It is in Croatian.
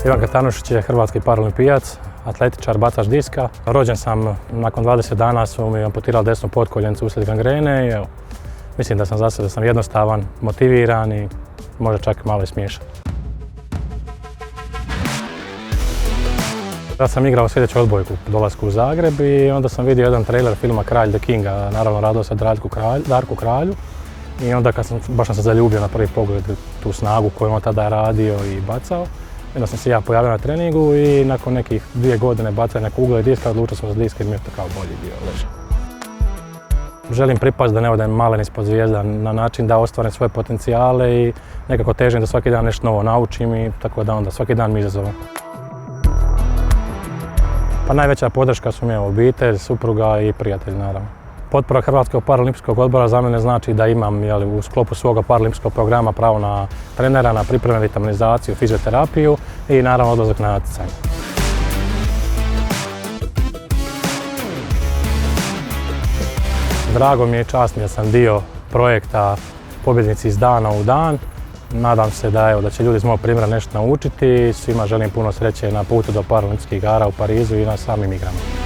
Ivan Katanušić je hrvatski paraolimpijac, atletičar, bacač diska. Rođen sam, nakon 20 dana su mi amputirali desnu potkoljenicu uslijed gangrene i evo, mislim da sam za sebe jednostavan, motiviran i možda čak malo i smiješan. Ja sam igrao sljedeću odbojku po dolasku u Zagreb i onda sam vidio jedan trailer filma Kralj The Kinga, naravno radio se Darku Kralju. I onda baš sam se zaljubio na prvi pogled tu snagu koju on tada radio i bacao. Onda sam se ja pojavio na treningu i nakon nekih 2 godine bacanja kugle i diska odlučio sam za disk jer mi je to kao bolji dio leža. Želim pripasti da ne odem malen ispod zvijezda na način da ostvarim svoje potencijale i nekako težim da svaki dan nešto novo naučim i tako da onda svaki dan mi izazove. Pa najveća podrška su mi obitelj, supruga i prijatelji naravno. Potpora Hrvatskog paraolimpijskog odbora za mene znači da imam u sklopu svoga paraolimpijskog programa pravo na trenera, na pripreme, vitaminizaciju, fizioterapiju i naravno odlazak na natjecanje. Drago mi je i čast mi da sam dio projekta Pobjednici iz dana u dan. Nadam se da će ljudi iz mog primjera nešto naučiti. Svima želim puno sreće na putu do paraolimpijskih igara u Parizu i na samim igrama.